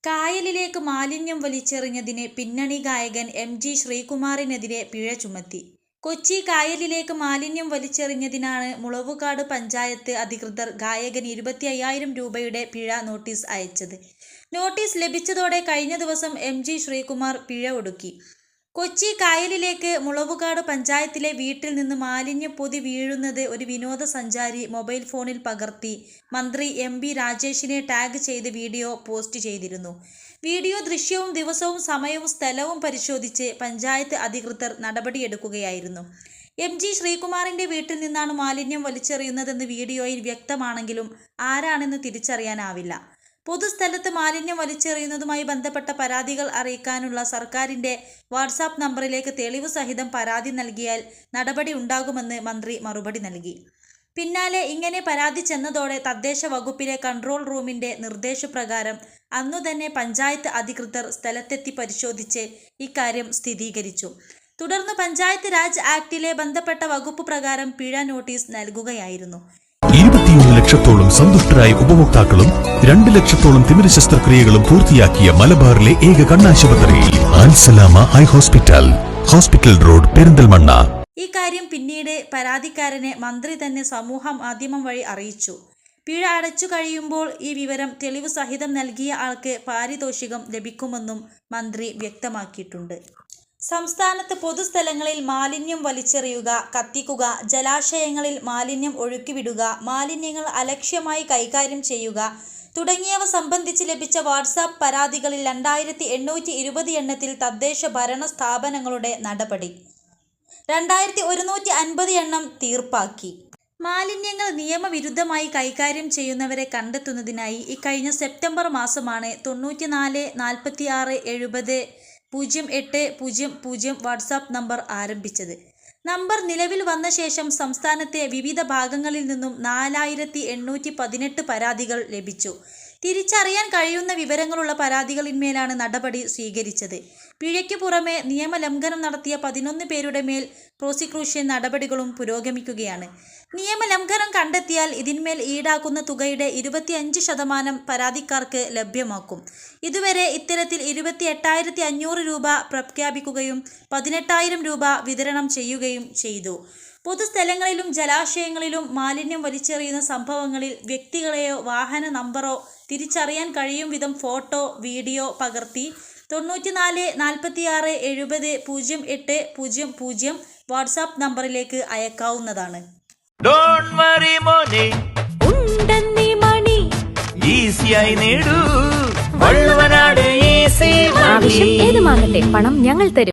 കായലിലേക്ക് മാലിന്യം വലിച്ചെറിഞ്ഞതിന് പിന്നണി ഗായകൻ MG ശ്രീകുമാറിനെതിരെ പിഴ ചുമത്തി. കൊച്ചി കായലിലേക്ക് മാലിന്യം വലിച്ചെറിഞ്ഞതിനാണ് മുളവുകാട് പഞ്ചായത്ത് അധികൃതർ ഗായകന് 25,000 രൂപയുടെ പിഴ നോട്ടീസ് അയച്ചത്. നോട്ടീസ് ലഭിച്ചതോടെ കഴിഞ്ഞ ദിവസം MG ശ്രീകുമാർ പിഴ ഒടുക്കി. കൊച്ചി കായലിലേക്ക് മുളവുകാട് പഞ്ചായത്തിലെ വീട്ടിൽ നിന്ന് മാലിന്യപ്പൊതി വീഴുന്നത് ഒരു വിനോദസഞ്ചാരി മൊബൈൽ ഫോണിൽ പകർത്തി മന്ത്രി MB രാജേഷിനെ ടാഗ് ചെയ്ത് വീഡിയോ പോസ്റ്റ് ചെയ്തിരുന്നു. വീഡിയോ ദൃശ്യവും ദിവസവും സമയവും സ്ഥലവും പരിശോധിച്ച് പഞ്ചായത്ത് അധികൃതർ നടപടിയെടുക്കുകയായിരുന്നു. MG ശ്രീകുമാറിന്റെ വീട്ടിൽ നിന്നാണ് മാലിന്യം വലിച്ചെറിയുന്നതെന്ന് വീഡിയോയിൽ വ്യക്തമാണെങ്കിലും ആരാണെന്ന് തിരിച്ചറിയാനാവില്ല. പൊതുസ്ഥലത്ത് മാലിന്യം വലിച്ചെറിയുന്നതുമായി ബന്ധപ്പെട്ട പരാതികൾ അറിയിക്കാനുള്ള സർക്കാരിന്റെ വാട്സാപ്പ് നമ്പറിലേക്ക് തെളിവ് സഹിതം പരാതി നൽകിയാൽ നടപടി ഉണ്ടാകുമെന്ന് മന്ത്രി മറുപടി നൽകി. പിന്നാലെ ഇങ്ങനെ പരാതി ചെന്നതോടെ തദ്ദേശ വകുപ്പിലെ കൺട്രോൾ റൂമിന്റെ നിർദ്ദേശപ്രകാരം അന്നുതന്നെ പഞ്ചായത്ത് അധികൃതർ സ്ഥലത്തെത്തി പരിശോധിച്ച് ഇക്കാര്യം സ്ഥിരീകരിച്ചു. തുടർന്ന് പഞ്ചായത്ത് രാജ് ആക്ടിലെ ബന്ധപ്പെട്ട വകുപ്പ് പ്രകാരം പിഴ നോട്ടീസ് നൽകുകയായിരുന്നു. 21 ലക്ഷത്തോളം സന്തുഷ്ടരായ ഉപഭോക്താക്കളും 2 ലക്ഷത്തോളം തിമിര ശസ്ത്രക്രിയകളും പൂർത്തിയാക്കിയ മലബാറിലെ ഏക കണ്ണാശുപത്രി Al Salama high hospital, hospital road, Perinthalmanna. ഈ കാര്യം പിന്നീട് പരാതിക്കാരനെ മന്ത്രി തന്നെ സമൂഹ മാധ്യമം വഴി അറിയിച്ചു. പിഴ അടച്ചു കഴിയുമ്പോൾ ഈ വിവരം തെളിവ് സഹിതം നൽകിയ ആൾക്ക് പാരിതോഷികം ലഭിക്കുമെന്നും മന്ത്രി വ്യക്തമാക്കിയിട്ടുണ്ട്. സംസ്ഥാനത്ത് പൊതുസ്ഥലങ്ങളിൽ മാലിന്യം വലിച്ചെറിയുക, കത്തിക്കുക, ജലാശയങ്ങളിൽ മാലിന്യം ഒഴുക്കിവിടുക, മാലിന്യങ്ങൾ അലക്ഷ്യമായി കൈകാര്യം ചെയ്യുക തുടങ്ങിയവ സംബന്ധിച്ച് ലഭിച്ച വാട്സാപ്പ് പരാതികളിൽ 2820 എണ്ണത്തിൽ തദ്ദേശ ഭരണ സ്ഥാപനങ്ങളുടെ നടപടി, 2150 എണ്ണം തീർപ്പാക്കി. മാലിന്യങ്ങൾ നിയമവിരുദ്ധമായി കൈകാര്യം ചെയ്യുന്നവരെ കണ്ടെത്തുന്നതിനായി ഇക്കഴിഞ്ഞ സെപ്റ്റംബർ മാസമാണ് 94 46 70 0800 വാട്സാപ്പ് നമ്പർ ആരംഭിച്ചത്. നമ്പർ നിലവിൽ വന്ന ശേഷം സംസ്ഥാനത്തെ വിവിധ ഭാഗങ്ങളിൽ നിന്നും 4818 പരാതികൾ ലഭിച്ചു. തിരിച്ചറിയാൻ കഴിയുന്ന വിവരങ്ങളുള്ള പരാതികളിന്മേലാണ് നടപടി സ്വീകരിച്ചത്. പിഴയ്ക്കു പുറമെ നിയമലംഘനം നടത്തിയ 11 പേരുടെ മേൽ പ്രോസിക്യൂഷൻ നടപടികളും പുരോഗമിക്കുകയാണ്. നിയമലംഘനം കണ്ടെത്തിയാൽ ഇതിന്മേൽ ഈടാക്കുന്ന തുകയുടെ 25% പരാതിക്കാർക്ക് ലഭ്യമാക്കും. ഇതുവരെ ഇത്തരത്തിൽ 28,500 രൂപ പ്രഖ്യാപിക്കുകയും 18,000 രൂപ വിതരണം ചെയ്യുകയും ചെയ്തു. പൊതുസ്ഥലങ്ങളിലും ജലാശയങ്ങളിലും മാലിന്യം വലിച്ചെറിയുന്ന സംഭവങ്ങളിൽ വ്യക്തികളെയോ വാഹന നമ്പറോ തിരിച്ചറിയാൻ കഴിയും വിധം ഫോട്ടോ, വീഡിയോ പകർത്തി 94 46 70 0800 വാട്സാപ്പ് നമ്പറിലേക്ക് അയക്കാവുന്നതാണ്. ആവശ്യം ഏതുമാകട്ടെ, പണം ഞങ്ങൾ തരും.